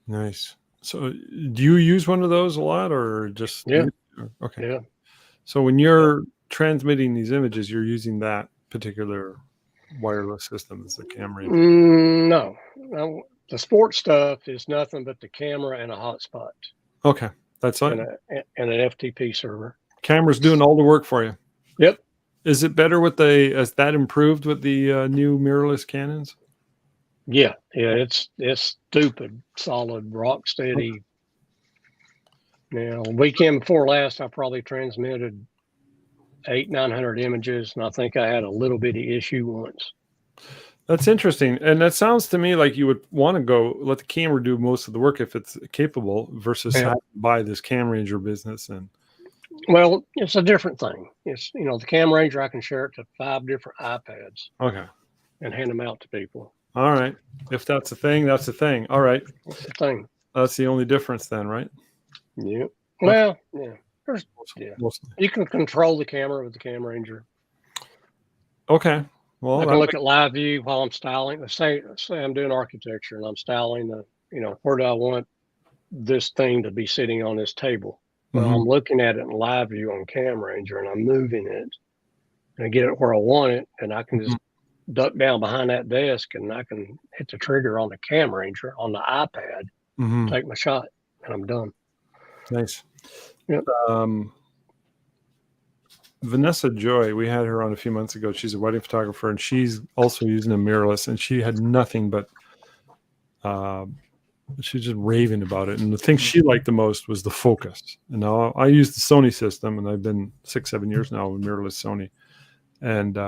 Nice. So do you use one of those a lot or just? Yeah. Okay. Yeah. So when you're transmitting these images, you're using that particular wireless system as the Cam Ranger? No. The sports stuff is nothing but the camera and a hotspot Okay, that's and, it. and an FTP server. Camera's doing all the work for you. Yep. Is it better with has that improved with the new mirrorless Canons? Yeah, it's stupid, solid, rock steady. Now, weekend before last, I probably transmitted 800-900 images, and I think I had a little bitty issue once. That's interesting, and that sounds to me like you would want to let the camera do most of the work if it's capable, versus having to buy this Cam Ranger business. And well, it's a different thing. It's the Cam Ranger, I can share it to 5 different iPads. Okay. And hand them out to people. All right. If that's a thing, that's a thing. All right. That's the thing. That's the only difference then, right? Yeah. Well, yeah. Mostly. You can control the camera with the Cam Ranger. Okay. Well, I can look at live view while I'm styling. Let's say I'm doing architecture and I'm styling where do I want this thing to be sitting on this table? Well, I'm looking at it in live view on Cam Ranger and I'm moving it and I get it where I want it, and I can just duck down behind that desk and I can hit the trigger on the Cam Ranger on the iPad, take my shot, and I'm done. Nice. Yep. Vanessa Joy, we had her on a few months ago. She's a wedding photographer, and she's also using a mirrorless, and she had nothing but she's just raving about it. And the thing she liked the most was the focus. And now I use the Sony system, and I've been 6-7 years now with mirrorless Sony. And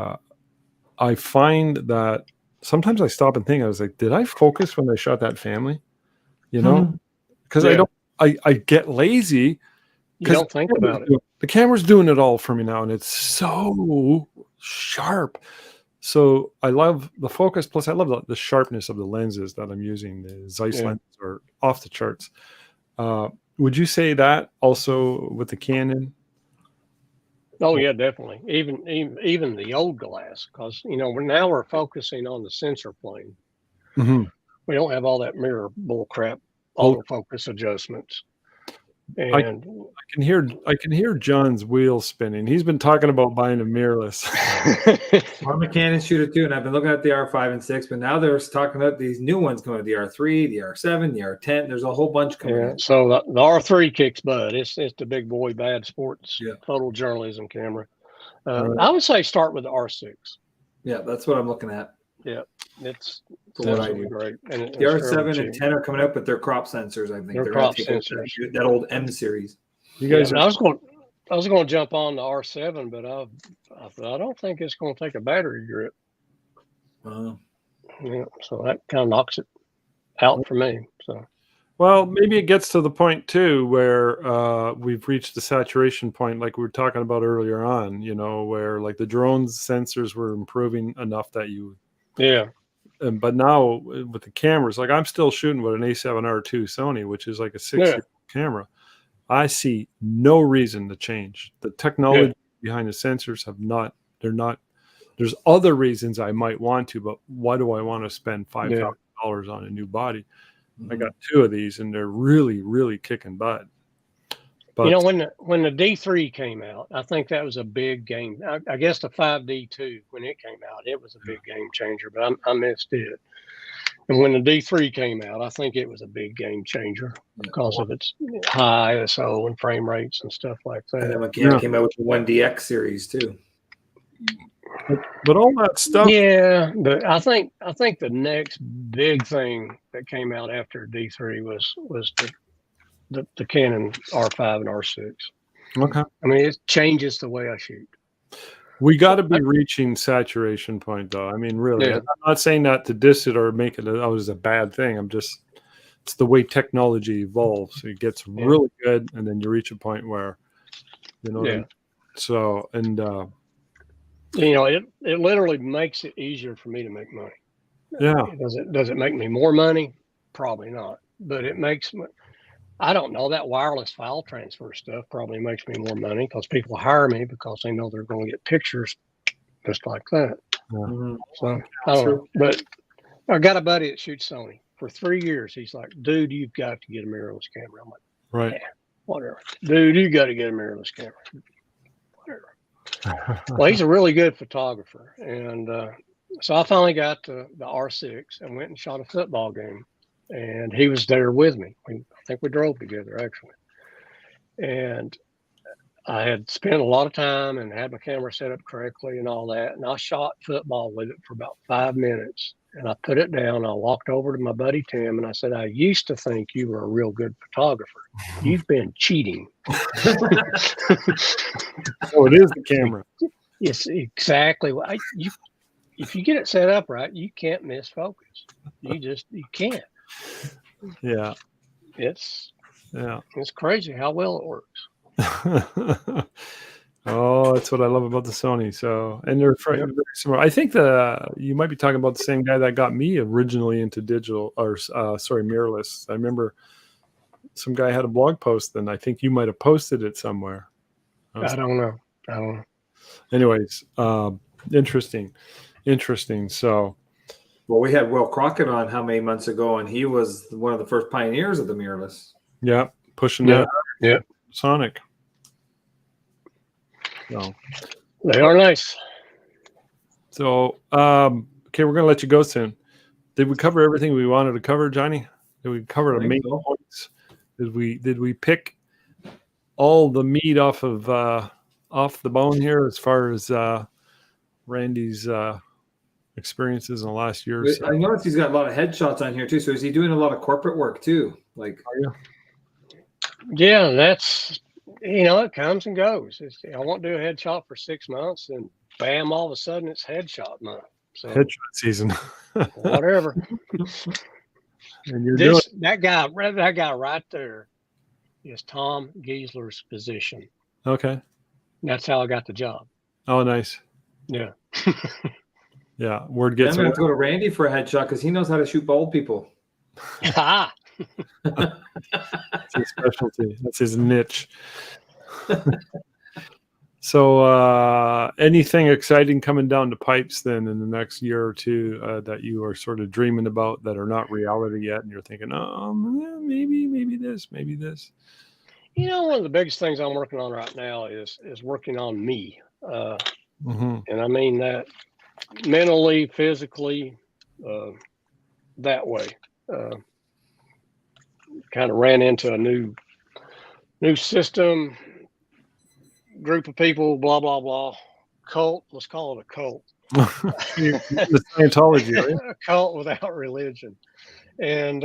I find that sometimes I stop and think, I was like, did I focus when I shot that family? Because I get lazy. You don't think about it. The camera's doing it all for me now, and it's so sharp. So I love the focus. Plus, I love the sharpness of the lenses that I'm using. The Zeiss lenses are off the charts. Would you say that also with the Canon? Oh yeah, definitely. Even the old glass, because we're focusing on the sensor plane. We don't have all that mirror bull crap, autofocus adjustments. And I can hear John's wheels spinning. He's been talking about buying a mirrorless. I'm a Canon shooter too, and I've been looking at the R5 and 6, but now they're talking about these new ones coming, the R3, the R7, the R10. There's a whole bunch coming in. So the R3 kicks butt. It's the big boy bad sports photojournalism camera. I would say start with the R6. Yeah, that's what I'm looking at. Yeah, it's what I do. Great. And the R7 and 10 are coming out, but they're crop sensors. I think they're crop sensors. That old M series. You guys, I was going to jump on the R7, but I don't think it's going to take a battery grip. So that kind of knocks it out for me. So, well, maybe it gets to the point too where we've reached the saturation point, like we were talking about earlier on. Where like the drones sensors were improving enough that but now with the cameras, like I'm still shooting with an A7R2 Sony, which is like a 6 camera. I see no reason to change. The technology behind the sensors they're not. There's other reasons I might want to, but why do I want to spend $5,000 on a new body? I got 2 of these, and they're really, really kicking butt. But when the D3 came out, I think that was a big game. I guess the 5D2, when it came out, it was a big game changer, but I missed it. And when the D3 came out, I think it was a big game changer because of its high ISO and frame rates and stuff like that. And then McCann came out with the 1DX series too. But all that stuff. Yeah, but I think the next big thing that came out after D3 was the Canon R5 and R6. Okay. I mean, it changes the way I shoot. We got to be reaching saturation point, though. I mean, really, I'm not saying that to diss it or make it a bad thing. It's the way technology evolves. It gets really good, and then you reach a point where, So, and it literally makes it easier for me to make money. Yeah. Does it make me more money? Probably not. But it makes me. I don't know, that wireless file transfer stuff probably makes me more money because people hire me because they know they're going to get pictures just like that. So I don't know. But I got a buddy that shoots Sony for 3 years. He's like, dude, you've got to get a mirrorless camera. I'm like, right. Whatever. Dude, you got to get a mirrorless camera. Whatever. Well, he's a really good photographer. And so I finally got the R6 and went and shot a football game. and he was there with me. I think we drove together actually, and I had spent a lot of time and had my camera set up correctly and all that. And I shot football with it for about 5 minutes. And I put it down. I walked over to my buddy Tim and I said, I used to think you were a real good photographer. You've been cheating. So it is the camera. Yes, exactly. If you get it set up right, you can't miss focus. You can't. Yeah. It's Yeah. It's crazy how well it works. Oh, that's what I love about the Sony. So, and they're very similar. I think you might be talking about the same guy that got me originally into digital, or mirrorless. I remember some guy had a blog post, and I think you might have posted it somewhere. I don't know. Anyways, interesting. So, well, we had Will Crockett on how many months ago, and he was one of the first pioneers of the mirrorless. Yeah, pushing that. Yeah, Sonic. So they are nice. So, okay, we're gonna let you go soon. Did we cover everything we wanted to cover, Johnny? Did we cover the main points? Did we pick all the meat off the bone here as far as Randy's experiences in the last year or so? I noticed he's got a lot of headshots on here too. So is he doing a lot of corporate work too? Like, yeah, that's, it comes and goes. I won't do a headshot for 6 months, and bam, all of a sudden it's headshot month. So headshot season. Whatever. And you're that guy right there is Tom Giesler's position. Okay. That's how I got the job. Oh, nice. Yeah. Yeah. Word gets. I'm going to go to Randy for a headshot because he knows how to shoot bald people. Ah. That's his specialty. That's his niche. So, anything exciting coming down the pipes then in the next year or two that you are sort of dreaming about that are not reality yet, and you're thinking, maybe this. One of the biggest things I'm working on right now is working on me, and I mean that mentally, physically, that way. Kind of ran into a new system, group of people, blah blah blah, cult. Let's call it a cult. The Scientology, right? A cult without religion, and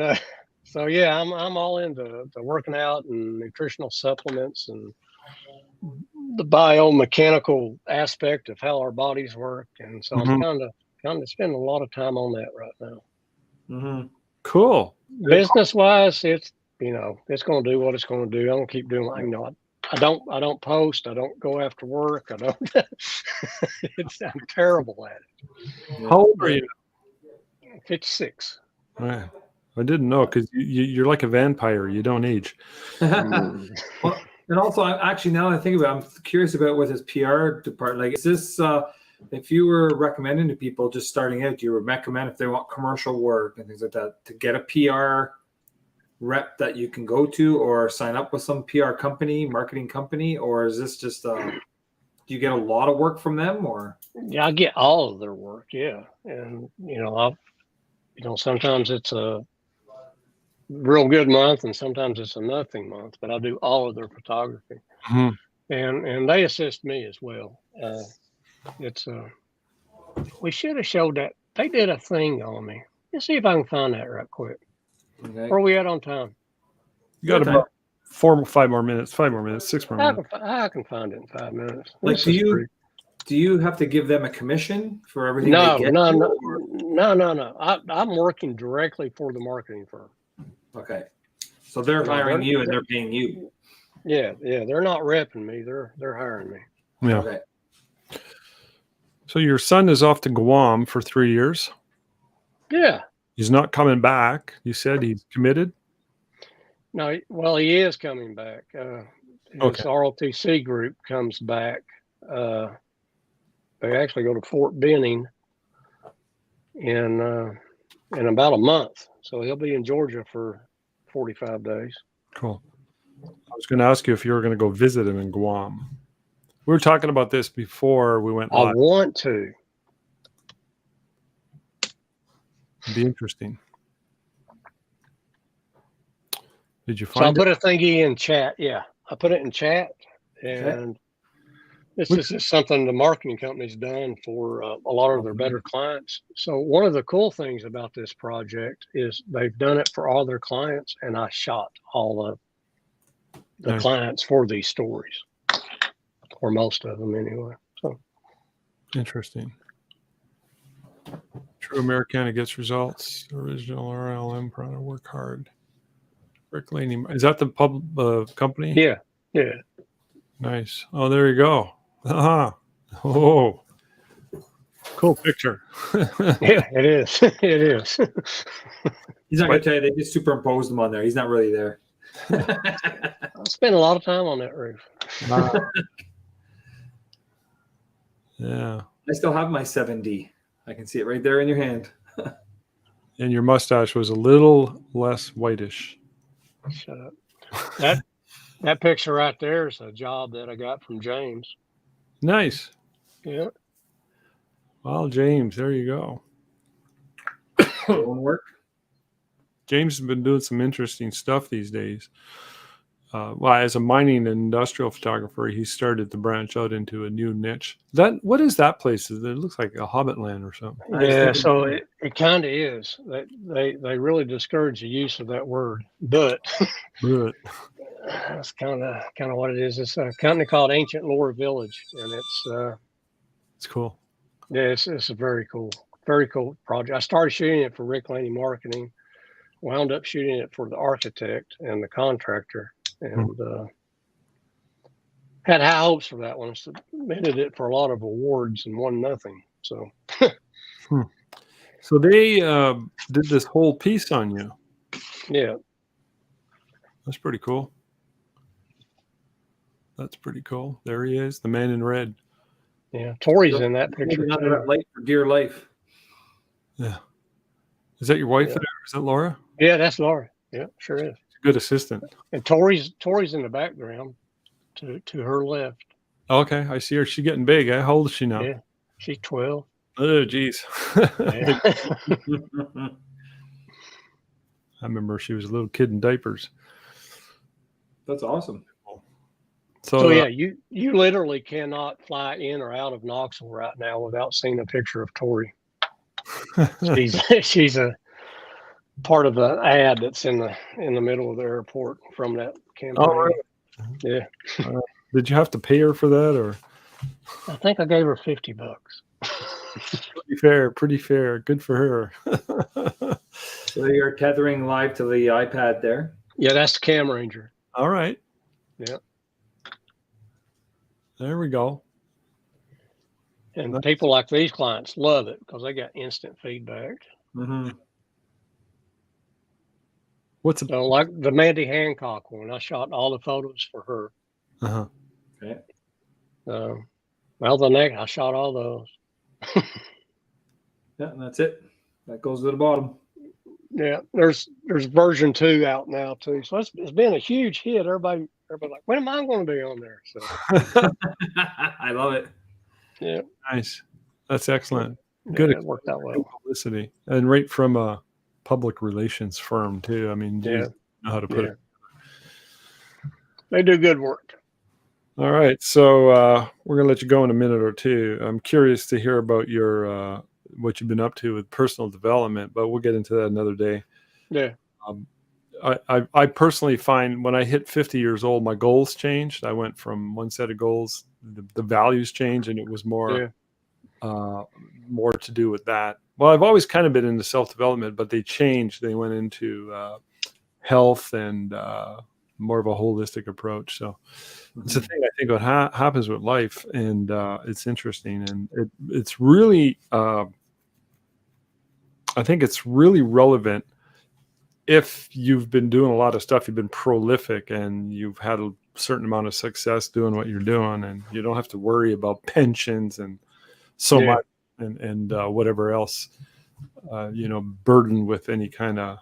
so yeah, I'm all into the working out and nutritional supplements and the biomechanical aspect of how our bodies work, and so I'm kind of spending a lot of time on that right now. Mm-hmm. Cool. Business wise, it's it's going to do what it's going to do. I'm going to keep doing I don't post. I don't go after work. I don't. I'm terrible at it. How old are you? 56. Right. I didn't know because you're like a vampire. You don't age. Well, and also, now that I think about it, I'm curious about what his PR department. Like, is this if you were recommending to people just starting out, do you recommend if they want commercial work and things like that to get a PR rep that you can go to or sign up with some PR company, marketing company, or is this just do you get a lot of work from them? Or yeah, I get all of their work, yeah, and sometimes it's a real good month and sometimes it's a nothing month, but I do all of their photography, and they assist me as well. It's we should have showed that they did a thing on me. Let's see if I can find that right quick. Okay. Where are we at on time? You got about 5 more minutes, 6 more minutes. I can find it in 5 minutes. Like, do you have to give them a commission for everything? No. they get No. I'm working directly for the marketing firm. Okay, so they're hiring you and they're paying you. Yeah. They're not repping me. They're hiring me. Yeah. Okay. So your son is off to Guam for 3 years. Yeah. He's not coming back. You said he's committed? No, well, he is coming back. His ROTC group comes back. They actually go to Fort Benning in about a month. So he'll be in Georgia for 45 days. Cool. I was going to ask you if you were going to go visit him in Guam. We were talking about this before we went live. I want to. It'd be interesting. Did you So I find it? put a thingy in chat. Yeah, I put it in chat, and this is just something the marketing company's done for a lot of their better clients. So one of the cool things about this project is they've done it for all their clients, and I shot all of the Nice. clients for these stories, or most of them anyway. So Interesting. True Americana gets results. Original RLM product. Work hard. Rick Laney. Is that the company? yeah. Nice. Oh, there you go. Oh, cool picture. Yeah, it is. It is. He's not going to tell you they just superimposed him on there. He's not really there. I spent a lot of time on that roof. Wow. Yeah. I still have my 7D. I can see it right there in your hand. And your mustache was a little less whitish. Shut up. That picture right there is a job that I got from James. Nice. Yeah. Well, James, there you go. Doing work. James has been doing some interesting stuff these days. Well, as a mining and industrial photographer, he started to branch out into a new niche. What is that place? It looks like a Hobbit land or something. Yeah, so it kind of is. They really discourage the use of that word, but Really? that's kind of what it is. It's a company called Ancient Lore Village, and It's cool. yeah, it's a very cool project. I started shooting it for Rick Laney Marketing, wound up shooting it for the architect and the contractor, and had high hopes for that one. Submitted it for a lot of awards and won nothing. So, So they did this whole piece on you. yeah. That's pretty cool. That's pretty cool. There he is, the man in red. Yeah, Tori's in that picture. Under that light for dear life. Yeah. Is that your wife Yeah. there? Is that Laura? Yeah, that's Laura. Yeah, sure is. Good assistant. And Tori's in the background to her left. Okay, I see her. She's getting big. Eh? How old is she now? Yeah, she's 12. Oh, geez. Yeah. I remember she was a little kid in diapers. That's awesome. So yeah, you literally cannot fly in or out of Knoxville right now without seeing a picture of Tori. She's a part of the ad that's in the middle of the airport from that campaign. Oh, really? Yeah. Did you have to pay her for that, or? I think I gave her $50. Pretty fair. Good for her. So you're tethering live to the iPad there. Yeah, that's the Cam Ranger. All right. Yeah. There we go. And people like these clients love it because they got instant feedback. Mm-hmm. What's it? So like the Mandy Hancock one, I shot all the photos for her. Uh-huh. Okay. Well, the next I shot all those. Yeah, and that's it. That goes to the bottom. Yeah, there's version 2 out now too. So it's been a huge hit. Everybody like, when am I going to be on there? So I love it. yeah, Nice. That's excellent. yeah, Good it worked out well. publicity, and right from a public relations firm too. I mean, Yeah, know how to put it. They do good work. All right, so we're gonna let you go in a minute or two. I'm curious to hear about your what you've been up to with personal development, but we'll get into that another day. Yeah. I personally find when I hit 50 years old, my goals changed. I went from one set of goals, the values changed, and it was more more to do with that. Well, I've always kind of been into self-development, but they changed. They went into health and more of a holistic approach. So it's a thing I think what happens with life, and it's interesting, and it's really I think it's really relevant if you've been doing a lot of stuff, you've been prolific, and you've had a certain amount of success doing what you're doing, and you don't have to worry about pensions and so much and whatever else, burdened with any kind of,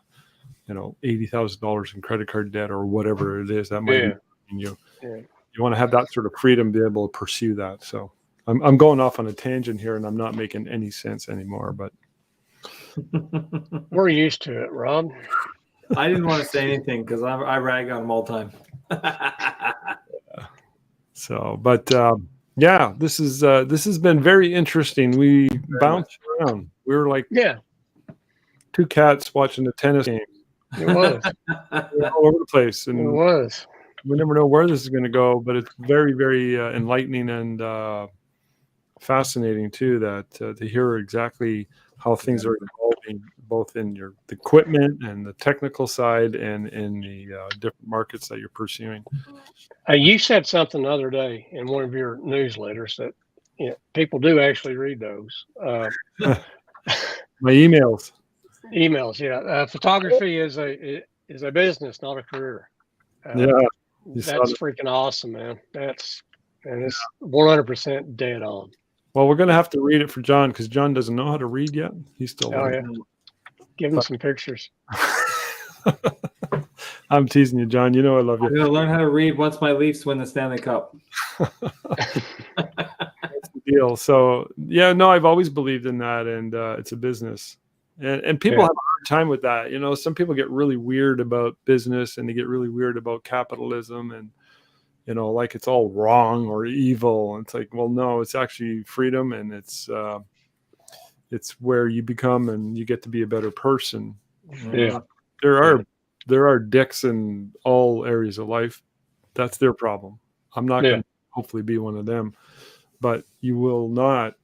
$80,000 in credit card debt or whatever it is that might be you. Yeah. You want to have that sort of freedom to be able to pursue that. So I'm going off on a tangent here, and I'm not making any sense anymore, but We're used to it, Rob. I didn't want to say anything because I rag on him all the time. So, but yeah, this has been very interesting. We bounced around. We were like two cats watching a tennis game. It was. We were all over the place, It and was. we never know where this is going to go. But it's very, very enlightening and fascinating too. That to hear exactly how things are evolving, both in the equipment and the technical side, and in the different markets that you're pursuing. You said something the other day in one of your newsletters that people do actually read those. My emails. Emails, yeah. Photography is a business, not a career. That's freaking awesome, man. It's 100% dead on. Well, we're going to have to read it for John because John doesn't know how to read yet. He's still learning. Give him some pictures. I'm teasing you, John. You know I love you. I'm going to learn how to read once my Leafs win the Stanley Cup. That's the deal. So, yeah, no, I've always believed in that, and it's a business. And people have a hard time with that. You know, some people get really weird about business, and they get really weird about capitalism, and you know, like it's all wrong or evil. And it's like, well, no, it's actually freedom, and it's where you become and you get to be a better person. Yeah, there are dicks in all areas of life. That's their problem. I'm not going to hopefully be one of them, but you will not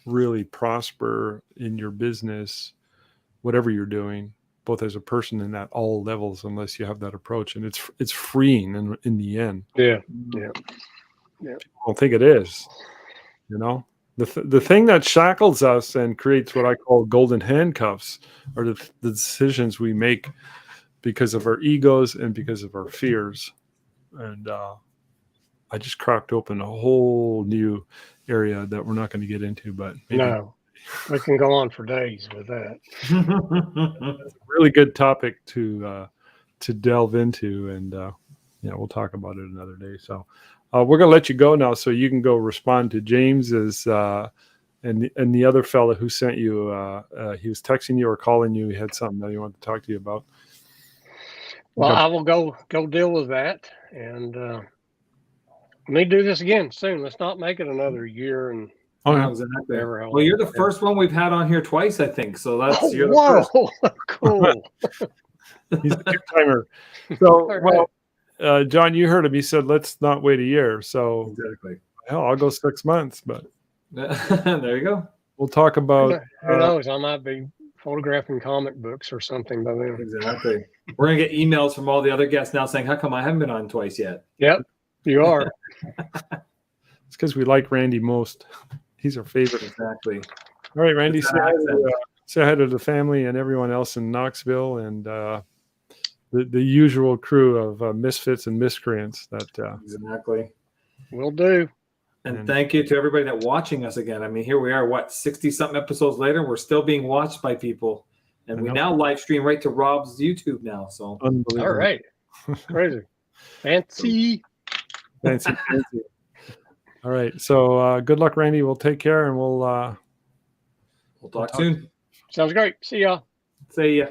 really prosper in your business, whatever you're doing, both as a person and at all levels, unless you have that approach. And it's freeing in the end. Yeah. I don't think it is. You know, the thing that shackles us and creates what I call golden handcuffs are the decisions we make because of our egos and because of our fears. And I just cracked open a whole new area that we're not going to get into, but maybe. No, we can go on for days with that. That's a really good topic to delve into, and we'll talk about it another day. So we're going to let you go now, so you can go respond to James's and the other fella who sent you. He was texting you or calling you. He had something that he wanted to talk to you about. Well, I will go deal with that, and we need to do this again soon. Let's not make it another year and. Exactly. Well, you're the first one we've had on here twice, I think. So that's you're the first. Cool. He's a two-timer. So, well, John, you heard him. He said, "Let's not wait a year." So, exactly. Hell, I'll go 6 months, but there you go. We'll talk about. Who knows? I might be photographing comic books or something by then. Exactly. We're gonna get emails from all the other guests now saying, "How come I haven't been on twice yet?" Yep, you are. It's because we like Randy most. He's our favorite. Exactly. All right, Randy, say hi to the family and everyone else in Knoxville and the usual crew of misfits and miscreants. Exactly. Will do. And thank you to everybody that's watching us again. I mean, here we are, 60-something episodes later. We're still being watched by people. And we now live stream right to Rob's YouTube now. So unbelievable. All right. Crazy. Fancy. All right. So good luck, Randy. We'll take care, and we'll talk soon. Sounds great. See y'all. See ya.